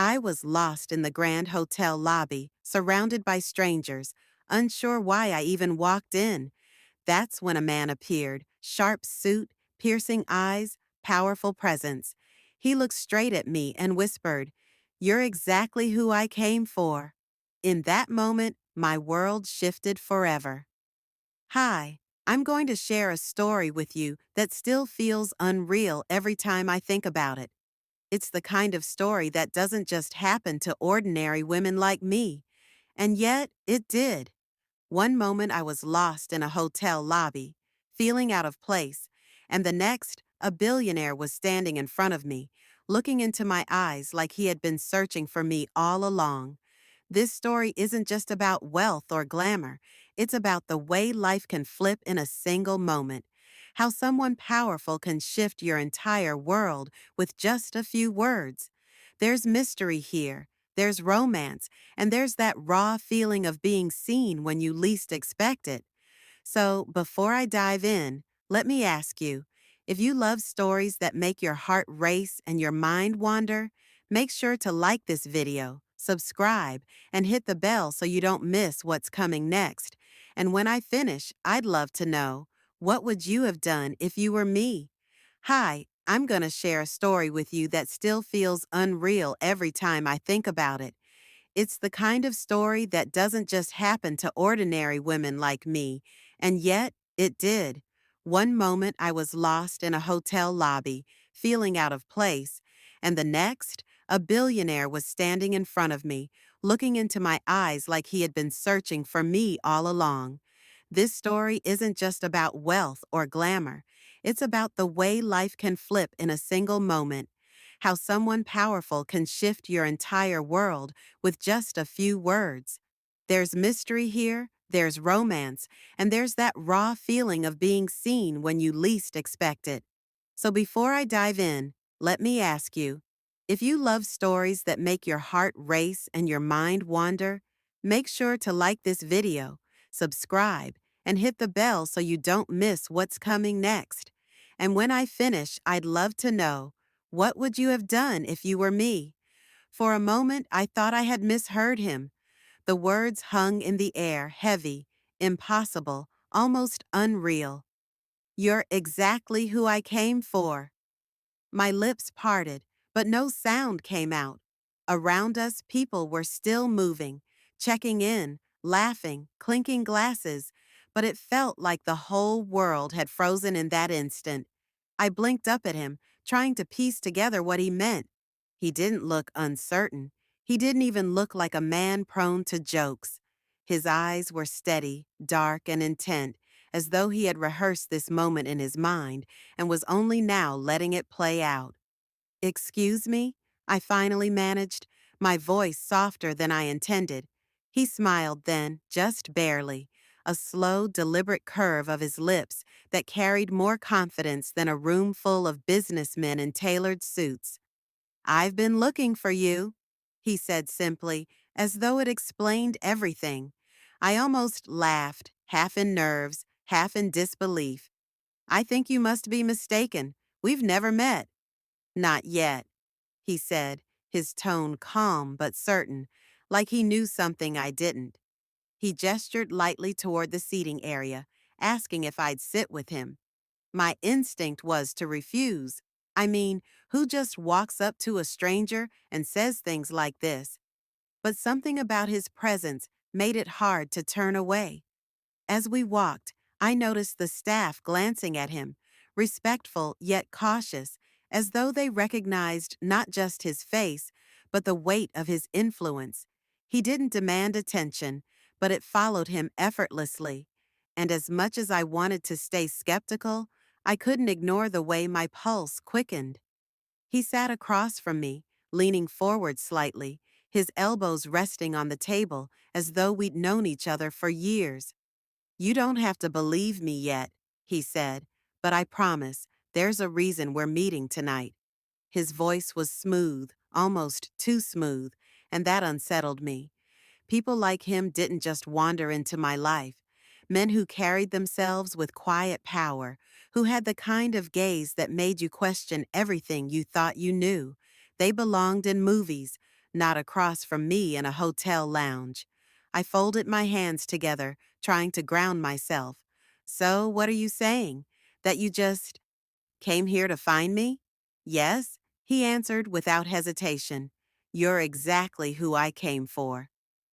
I was lost in the Grand Hotel lobby, surrounded by strangers, unsure why I even walked in. That's when a man appeared, sharp suit, piercing eyes, powerful presence. He looked straight at me and whispered, "You're exactly who I came for." In that moment, my world shifted forever. Hi, I'm going to share a story with you that still feels unreal every time I think about it. It's the kind of story that doesn't just happen to ordinary women like me. And yet, it did. One moment I was lost in a hotel lobby, feeling out of place, and the next, a billionaire was standing in front of me, looking into my eyes like he had been searching for me all along. This story isn't just about wealth or glamour, it's about the way life can flip in a single moment. How someone powerful can shift your entire world with just a few words. There's mystery here, there's romance, and there's that raw feeling of being seen when you least expect it. So, before I dive in, let me ask you, if you love stories that make your heart race and your mind wander, make sure to like this video, subscribe, and hit the bell so you don't miss what's coming next. And when I finish, I'd love to know, what would you have done if you were me? Hi, I'm going to share a story with you that still feels unreal every time I think about it. It's the kind of story that doesn't just happen to ordinary women like me, and yet it did. One moment I was lost in a hotel lobby, feeling out of place, and the next, a billionaire was standing in front of me, looking into my eyes like he had been searching for me all along. This story isn't just about wealth or glamour. It's about the way life can flip in a single moment, how someone powerful can shift your entire world with just a few words. There's mystery here, there's romance, and there's that raw feeling of being seen when you least expect it. So before I dive in, let me ask you, if you love stories that make your heart race and your mind wander, make sure to like this video, subscribe, and hit the bell so you don't miss what's coming next. And when I finish, I'd love to know, what would you have done if you were me? For a moment, I thought I had misheard him. The words hung in the air, heavy, impossible, almost unreal. "You're exactly who I came for." My lips parted, but no sound came out. Around us, people were still moving, checking in, laughing, clinking glasses, but it felt like the whole world had frozen in that instant. I blinked up at him, trying to piece together what he meant. He didn't look uncertain. He didn't even look like a man prone to jokes. His eyes were steady, dark, and intent, as though he had rehearsed this moment in his mind and was only now letting it play out. "Excuse me?" I finally managed, my voice softer than I intended. He smiled then, just barely, a slow, deliberate curve of his lips that carried more confidence than a room full of businessmen in tailored suits. "I've been looking for you," he said simply, as though it explained everything. I almost laughed, half in nerves, half in disbelief. "I think you must be mistaken. We've never met." "Not yet," he said, his tone calm but certain, like he knew something I didn't. He gestured lightly toward the seating area, asking if I'd sit with him. My instinct was to refuse. I mean, who just walks up to a stranger and says things like this? But something about his presence made it hard to turn away. As we walked, I noticed the staff glancing at him, respectful yet cautious, as though they recognized not just his face, but the weight of his influence. He didn't demand attention, but it followed him effortlessly. And as much as I wanted to stay skeptical, I couldn't ignore the way my pulse quickened. He sat across from me, leaning forward slightly, his elbows resting on the table as though we'd known each other for years. "You don't have to believe me yet," he said, "but I promise, there's a reason we're meeting tonight." His voice was smooth, almost too smooth, and that unsettled me. People like him didn't just wander into my life. Men who carried themselves with quiet power, who had the kind of gaze that made you question everything you thought you knew. They belonged in movies, not across from me in a hotel lounge. I folded my hands together, trying to ground myself. So, what are you saying? That you just came here to find me? Yes, he answered without hesitation. You're exactly who I came for.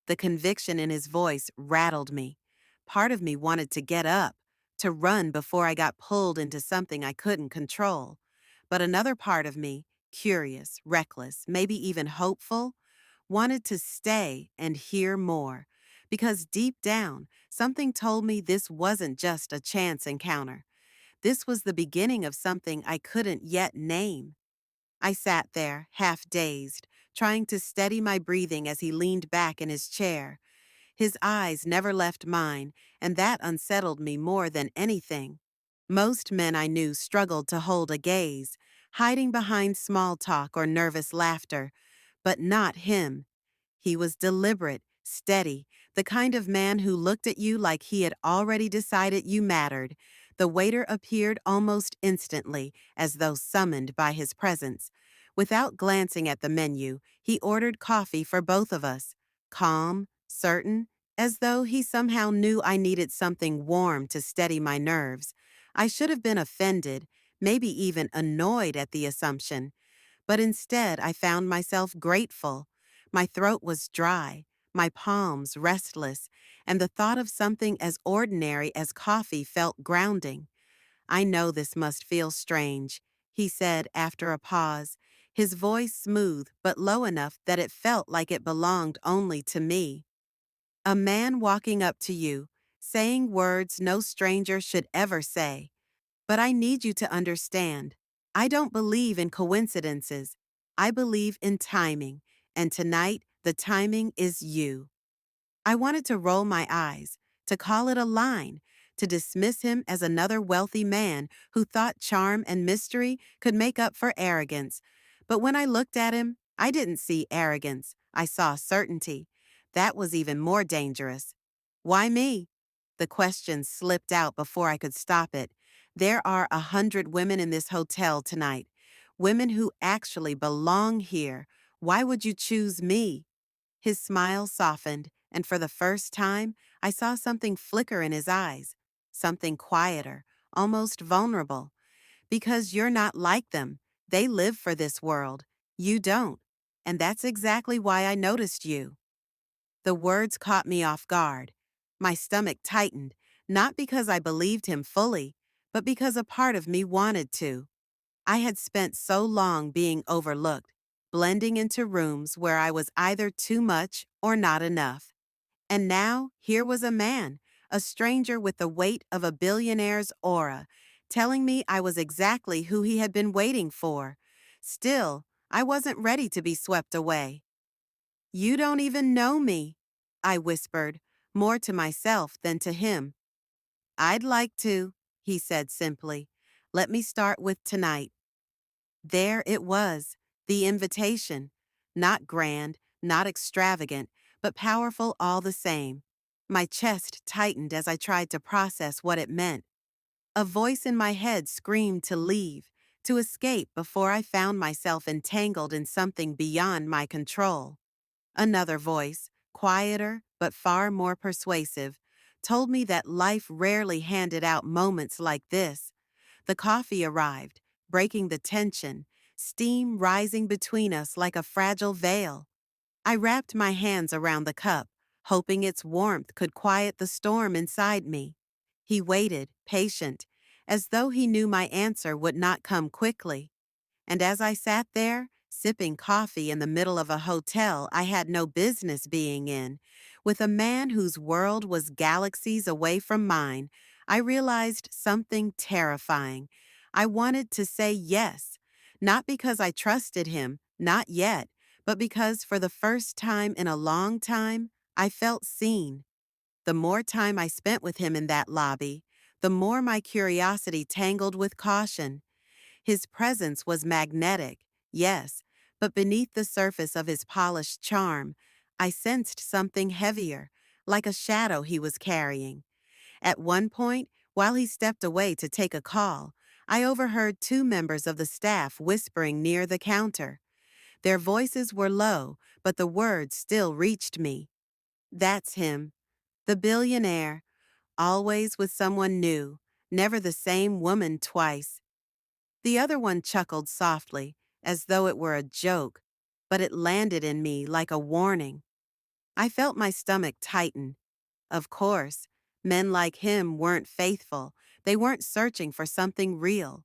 The conviction in his voice rattled me. Part of me wanted to get up, to run before I got pulled into something I couldn't control. But another part of me, curious, reckless, maybe even hopeful, wanted to stay and hear more. Because deep down, something told me this wasn't just a chance encounter. This was the beginning of something I couldn't yet name. I sat there, half dazed, trying to steady my breathing as he leaned back in his chair. His eyes never left mine, and that unsettled me more than anything. Most men I knew struggled to hold a gaze, hiding behind small talk or nervous laughter, but not him. He was deliberate, steady, the kind of man who looked at you like he had already decided you mattered. The waiter appeared almost instantly, as though summoned by his presence. Without glancing at the menu, he ordered coffee for both of us. Calm, certain, as though he somehow knew I needed something warm to steady my nerves. I should have been offended, maybe even annoyed at the assumption. But instead, I found myself grateful. My throat was dry, my palms restless, and the thought of something as ordinary as coffee felt grounding. I know this must feel strange, he said after a pause, his voice smooth but low enough that it felt like it belonged only to me. A man walking up to you, saying words no stranger should ever say. But I need you to understand. I don't believe in coincidences. I believe in timing. And tonight, the timing is you. I wanted to roll my eyes, to call it a line, to dismiss him as another wealthy man who thought charm and mystery could make up for arrogance. But when I looked at him, I didn't see arrogance. I saw certainty. That was even more dangerous. Why me? The question slipped out before I could stop it. There are 100 women in this hotel tonight. Women who actually belong here. Why would you choose me? His smile softened, and for the first time, I saw something flicker in his eyes. Something quieter, almost vulnerable. Because you're not like them. They live for this world. You don't. And that's exactly why I noticed you. The words caught me off guard. My stomach tightened, not because I believed him fully, but because a part of me wanted to. I had spent so long being overlooked, blending into rooms where I was either too much or not enough. And now, here was a man, a stranger with the weight of a billionaire's aura, telling me I was exactly who he had been waiting for. Still, I wasn't ready to be swept away. You don't even know me, I whispered, more to myself than to him. I'd like to, he said simply. Let me start with tonight. There it was, the invitation. Not grand, not extravagant, but powerful all the same. My chest tightened as I tried to process what it meant. A voice in my head screamed to leave, to escape before I found myself entangled in something beyond my control. Another voice, quieter but far more persuasive, told me that life rarely handed out moments like this. The coffee arrived, breaking the tension, steam rising between us like a fragile veil. I wrapped my hands around the cup, hoping its warmth could quiet the storm inside me. He waited, patient, as though he knew my answer would not come quickly. And as I sat there, sipping coffee in the middle of a hotel I had no business being in, with a man whose world was galaxies away from mine, I realized something terrifying. I wanted to say yes, not because I trusted him, not yet, but because for the first time in a long time, I felt seen. The more time I spent with him in that lobby, the more my curiosity tangled with caution. His presence was magnetic, yes, but beneath the surface of his polished charm, I sensed something heavier, like a shadow he was carrying. At one point, while he stepped away to take a call, I overheard two members of the staff whispering near the counter. Their voices were low, but the words still reached me. That's him, the billionaire, always with someone new, never the same woman twice. The other one chuckled softly, as though it were a joke, but it landed in me like a warning. I felt my stomach tighten. Of course, men like him weren't faithful. They weren't searching for something real.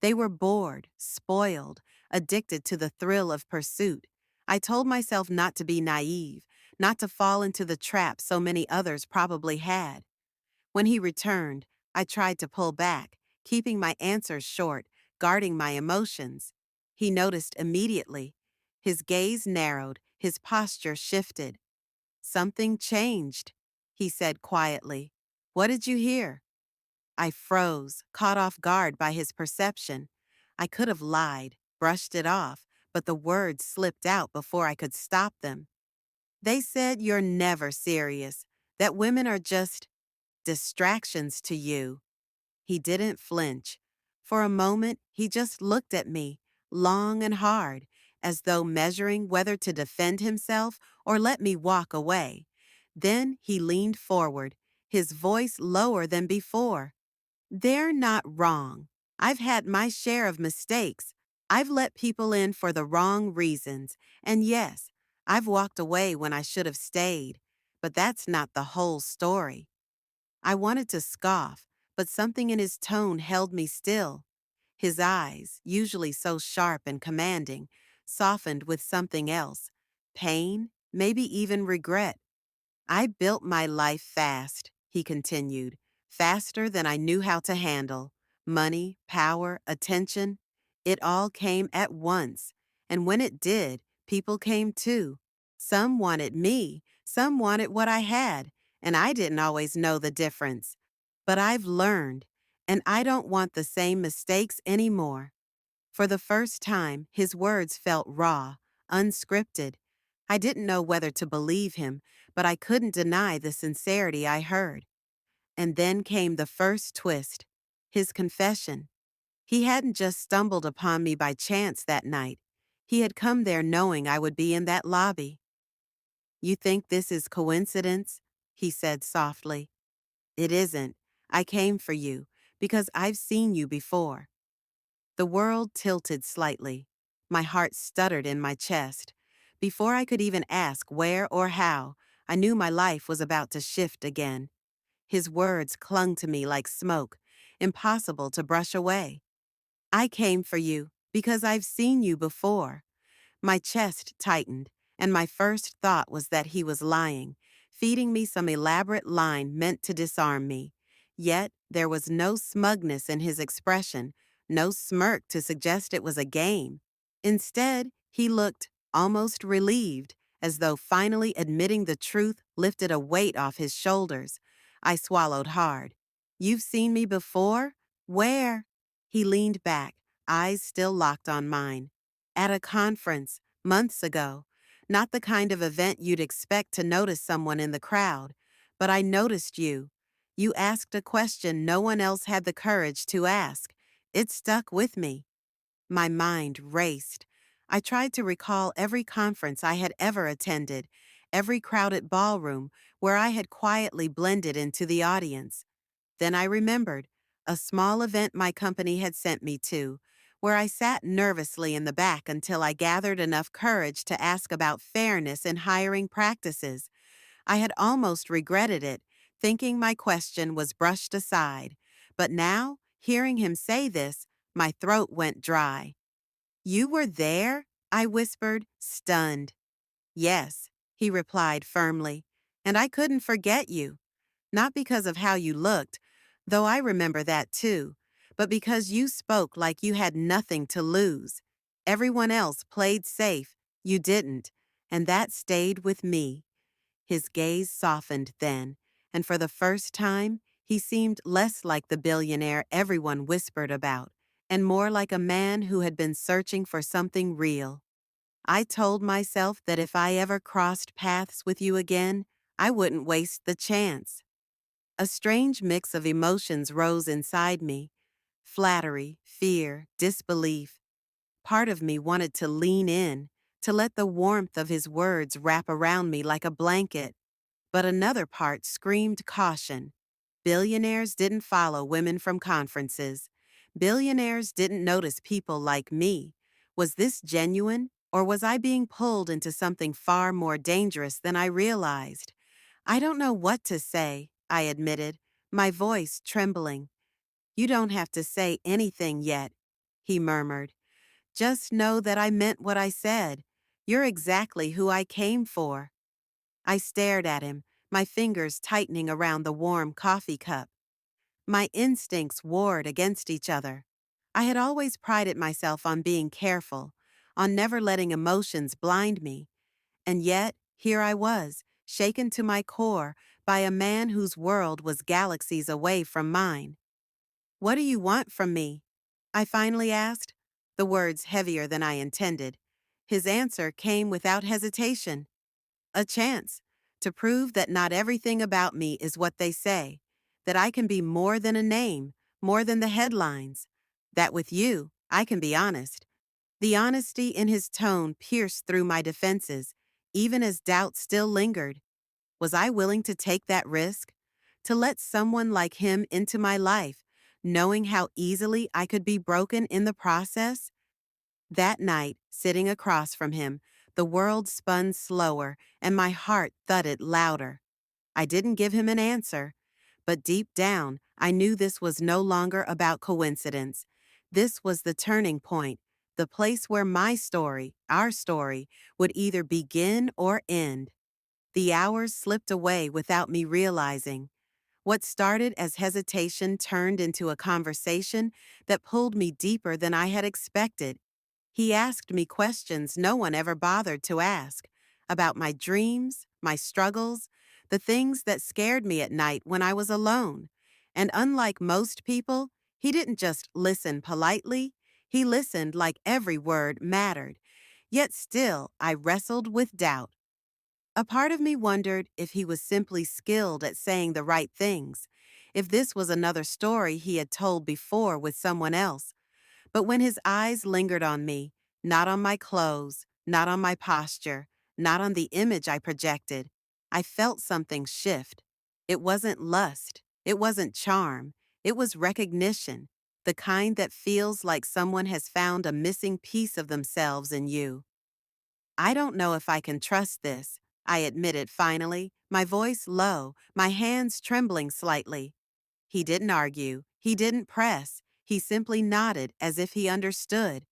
They were bored, spoiled, addicted to the thrill of pursuit. I told myself not to be naive, not to fall into the trap so many others probably had. When he returned, I tried to pull back, keeping my answers short, guarding my emotions. He noticed immediately. His gaze narrowed, his posture shifted. Something changed, he said quietly. What did you hear? I froze, caught off guard by his perception. I could have lied, brushed it off, but the words slipped out before I could stop them. They said you're never serious, that women are just distractions to you. He didn't flinch. For a moment, he just looked at me, long and hard, as though measuring whether to defend himself or let me walk away. Then he leaned forward, his voice lower than before. They're not wrong. I've had my share of mistakes. I've let people in for the wrong reasons. And yes, I've walked away when I should have stayed. But that's not the whole story. I wanted to scoff, but something in his tone held me still. His eyes, usually so sharp and commanding, softened with something else. Pain, maybe even regret. I built my life fast, he continued, faster than I knew how to handle. Money, power, attention, it all came at once. And when it did, people came too. Some wanted me, some wanted what I had, and I didn't always know the difference. But I've learned, and I don't want the same mistakes anymore. For the first time, his words felt raw, unscripted. I didn't know whether to believe him, but I couldn't deny the sincerity I heard. And then came the first twist, his confession. He hadn't just stumbled upon me by chance that night. He had come there knowing I would be in that lobby. You think this is coincidence? He said softly. It isn't. I came for you, because I've seen you before. The world tilted slightly. My heart stuttered in my chest. Before I could even ask where or how, I knew my life was about to shift again. His words clung to me like smoke, impossible to brush away. I came for you because I've seen you before. My chest tightened, and my first thought was that he was lying, feeding me some elaborate line meant to disarm me. Yet there was no smugness in his expression, no smirk to suggest it was a game. Instead, he looked almost relieved, as though finally admitting the truth lifted a weight off his shoulders. I swallowed hard. You've seen me before? Where? He leaned back, eyes still locked on mine. At a conference, months ago. Not the kind of event you'd expect to notice someone in the crowd. But I noticed you. You asked a question no one else had the courage to ask. It stuck with me. My mind raced. I tried to recall every conference I had ever attended, every crowded ballroom where I had quietly blended into the audience. Then I remembered a small event my company had sent me to, where I sat nervously in the back until I gathered enough courage to ask about fairness in hiring practices. I had almost regretted it, thinking my question was brushed aside. But now, hearing him say this, my throat went dry. You were there? I whispered, stunned. Yes, he replied firmly, and I couldn't forget you. Not because of how you looked, though I remember that too, but because you spoke like you had nothing to lose. Everyone else played safe, you didn't, and that stayed with me. His gaze softened then, and for the first time, he seemed less like the billionaire everyone whispered about, and more like a man who had been searching for something real. I told myself that if I ever crossed paths with you again, I wouldn't waste the chance. A strange mix of emotions rose inside me. Flattery, fear, disbelief. Part of me wanted to lean in, to let the warmth of his words wrap around me like a blanket. But another part screamed caution. Billionaires didn't follow women from conferences. Billionaires didn't notice people like me. Was this genuine, or was I being pulled into something far more dangerous than I realized? I don't know what to say, I admitted, my voice trembling. You don't have to say anything yet, he murmured. Just know that I meant what I said. You're exactly who I came for. I stared at him, my fingers tightening around the warm coffee cup. My instincts warred against each other. I had always prided myself on being careful, on never letting emotions blind me. And yet, here I was, shaken to my core by a man whose world was galaxies away from mine. What do you want from me? I finally asked, the words heavier than I intended. His answer came without hesitation. A chance to prove that not everything about me is what they say, that I can be more than a name, more than the headlines, that with you, I can be honest. The honesty in his tone pierced through my defenses, even as doubt still lingered. Was I willing to take that risk? To let someone like him into my life, knowing how easily I could be broken in the process? That night, sitting across from him, the world spun slower and my heart thudded louder. I didn't give him an answer, but deep down, I knew this was no longer about coincidence. This was the turning point, the place where my story, our story, would either begin or end. The hours slipped away without me realizing. What started as hesitation turned into a conversation that pulled me deeper than I had expected. He asked me questions no one ever bothered to ask, about my dreams, my struggles, the things that scared me at night when I was alone. And unlike most people, he didn't just listen politely, he listened like every word mattered. Yet still, I wrestled with doubt. A part of me wondered if he was simply skilled at saying the right things, if this was another story he had told before with someone else. But when his eyes lingered on me, not on my clothes, not on my posture, not on the image I projected, I felt something shift. It wasn't lust, it wasn't charm, it was recognition, the kind that feels like someone has found a missing piece of themselves in you. I don't know if I can trust this, I admitted finally, my voice low, my hands trembling slightly. He didn't argue, he didn't press, he simply nodded as if he understood.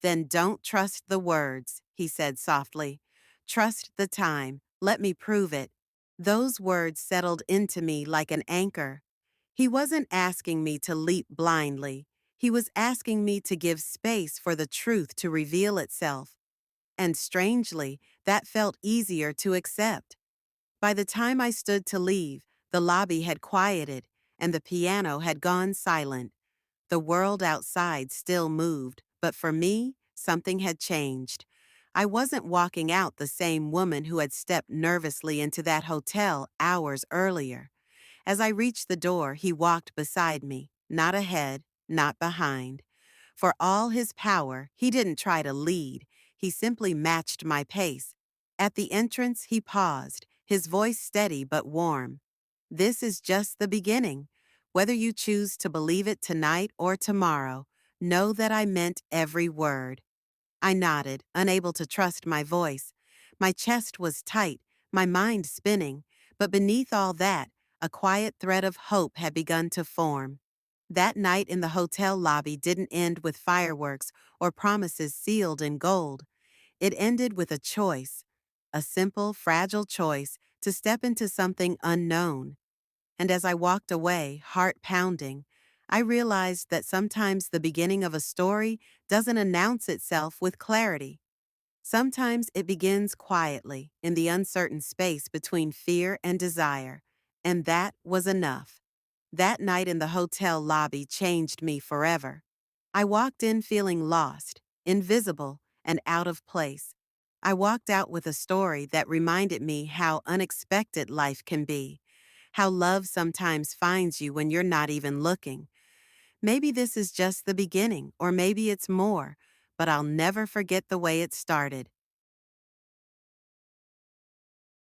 Then don't trust the words, he said softly. Trust the time, let me prove it. Those words settled into me like an anchor. He wasn't asking me to leap blindly. He was asking me to give space for the truth to reveal itself. And strangely, that felt easier to accept. By the time I stood to leave, the lobby had quieted, and the piano had gone silent. The world outside still moved, but for me, something had changed. I wasn't walking out the same woman who had stepped nervously into that hotel hours earlier. As I reached the door, he walked beside me, not ahead, not behind. For all his power, he didn't try to lead. He simply matched my pace. At the entrance, he paused, his voice steady but warm. This is just the beginning. Whether you choose to believe it tonight or tomorrow, know that I meant every word. I nodded, unable to trust my voice. My chest was tight, my mind spinning, but beneath all that, a quiet thread of hope had begun to form. That night in the hotel lobby didn't end with fireworks or promises sealed in gold. It ended with a choice, a simple, fragile choice to step into something unknown. And as I walked away, heart pounding, I realized that sometimes the beginning of a story doesn't announce itself with clarity. Sometimes it begins quietly in the uncertain space between fear and desire, and that was enough. That night in the hotel lobby changed me forever. I walked in feeling lost, invisible, and out of place. I walked out with a story that reminded me how unexpected life can be, how love sometimes finds you when you're not even looking. Maybe this is just the beginning, or maybe it's more, but I'll never forget the way it started.